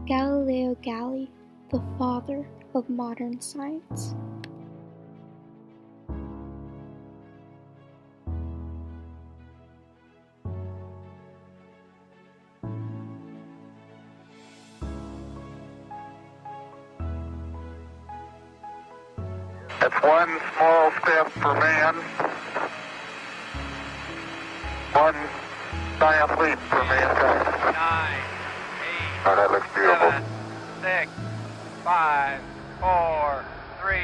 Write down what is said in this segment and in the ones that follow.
Galileo Galilei, the father of modern science. That's one small step for man, one giant leap for mankind. 9, 8, Oh, that looks beautiful. 7, 6, 5, 4, 3,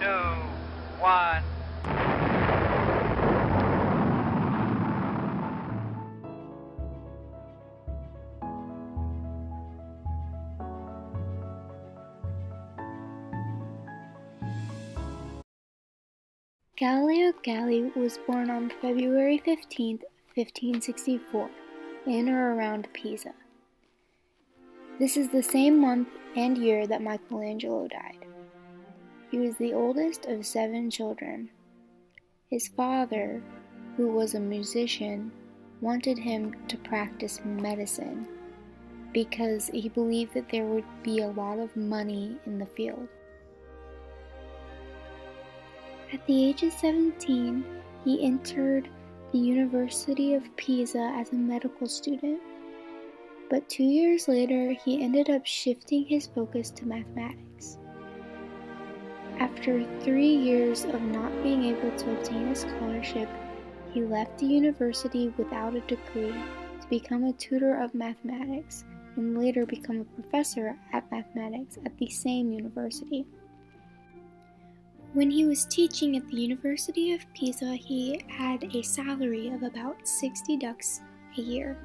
2, 1. Galileo Galilei was born on February 15, 1564, in or around Pisa. This is the same month and year that Michelangelo died. He was the oldest of 7 children. His father, who was a musician, wanted him to practice medicine because he believed that there would be a lot of money in the field. At the age of 17, he entered the University of Pisa as a medical student, but 2 years later he ended up shifting his focus to mathematics. After 3 years of not being able to obtain a scholarship, he left the university without a degree to become a tutor of mathematics and later become a professor at mathematics at the same university. When he was teaching at the University of Pisa, he had a salary of about 60 ducats a year.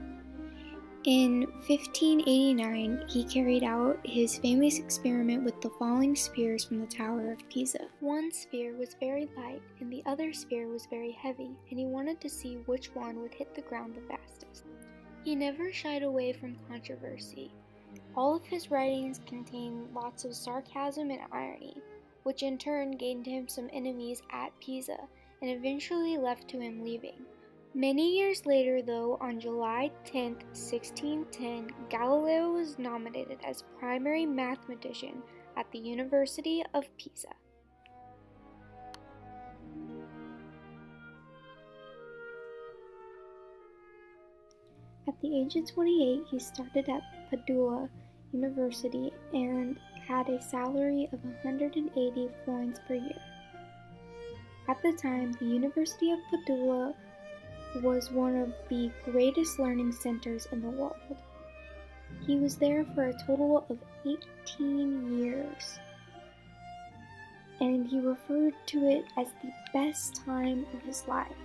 In 1589, he carried out his famous experiment with the falling spheres from the Tower of Pisa. One sphere was very light and the other sphere was very heavy, and he wanted to see which one would hit the ground the fastest. He never shied away from controversy. All of his writings contain lots of sarcasm and irony, which in turn gained him some enemies at Pisa, and eventually led to him leaving. Many years later, though, on July 10, 1610, Galileo was nominated as primary mathematician at the University of Pisa. At the age of 28, he started at Padua University and had a salary of 180 florins per year. At the time, the University of Padua was one of the greatest learning centers in the world. He was there for a total of 18 years, and he referred to it as the best time of his life.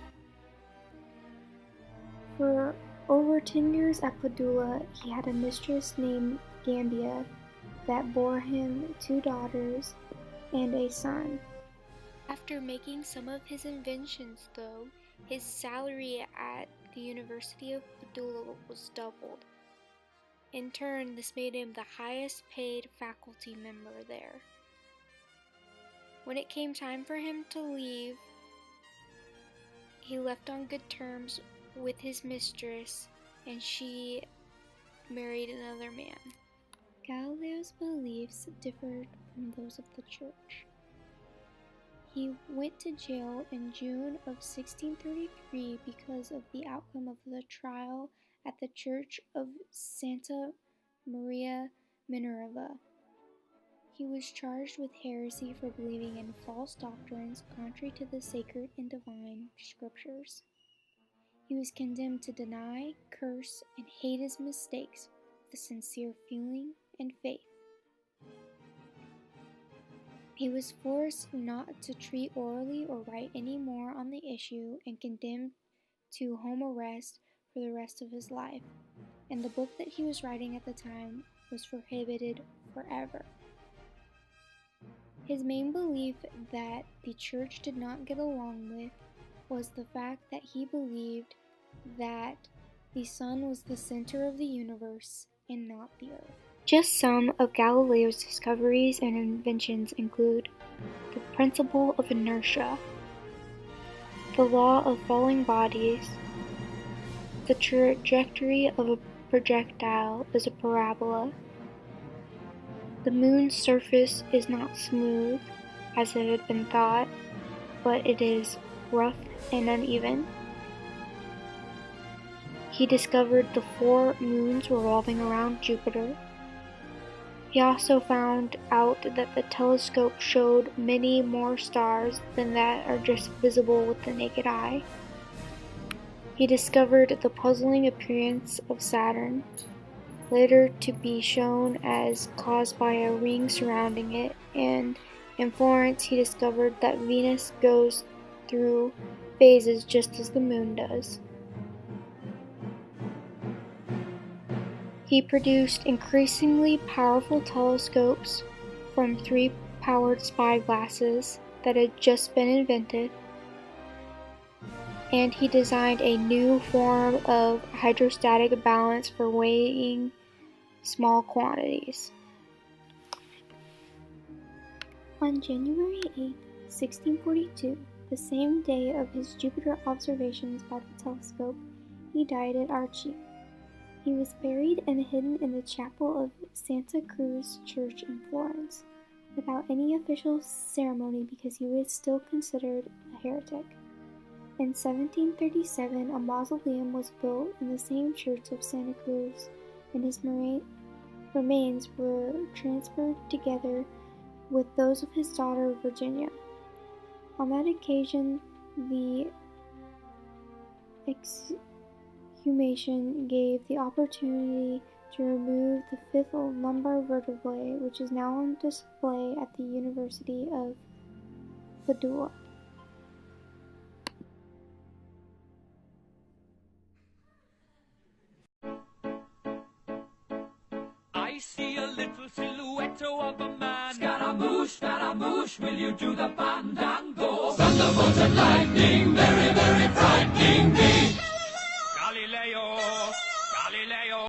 For over 10 years at Padua, he had a mistress named Gambia that bore him 2 daughters and a son. After making some of his inventions, though, his salary at the University of Padua was doubled. In turn, this made him the highest paid faculty member there. When it came time for him to leave, he left on good terms with his mistress, and she married another man. Galileo's beliefs differed from those of the church. He went to jail in June of 1633 because of the outcome of the trial at the Church of Santa Maria Minerva. He was charged with heresy for believing in false doctrines contrary to the sacred and divine scriptures. He was condemned to deny, curse, and hate his mistakes with a sincere feeling and faith. He was forced not to treat orally or write any more on the issue and condemned to home arrest for the rest of his life, and the book that he was writing at the time was prohibited forever. His main belief that the church did not get along with was the fact that he believed that the sun was the center of the universe and not the earth. Just some of Galileo's discoveries and inventions include the principle of inertia, the law of falling bodies, the trajectory of a projectile is a parabola, The moon's surface is not smooth, as it had been thought, but it is rough and uneven. He discovered the 4 moons revolving around Jupiter. He also found out that the telescope showed many more stars than that are just visible with the naked eye. He discovered the puzzling appearance of Saturn, later to be shown as caused by a ring surrounding it, and in Florence he discovered that Venus goes through phases just as the moon does. He produced increasingly powerful telescopes from 3-powered spyglasses that had just been invented, and he designed a new form of hydrostatic balance for weighing small quantities. On January 8, 1642, the same day of his Jupiter observations by the telescope, he died at Archi. He was buried and hidden in the chapel of Santa Cruz Church in Florence, without any official ceremony because he was still considered a heretic. In 1737, a mausoleum was built in the same church of Santa Cruz, and his remains were transferred together with those of his daughter Virginia. On that occasion, the exhumation gave the opportunity to remove the 5th lumbar vertebrae, which is now on display at the University of Padua. I see a little silhouette of a man. Scaramouche, Scaramouche, will you do the fandango? Thunderbolt and lightning, there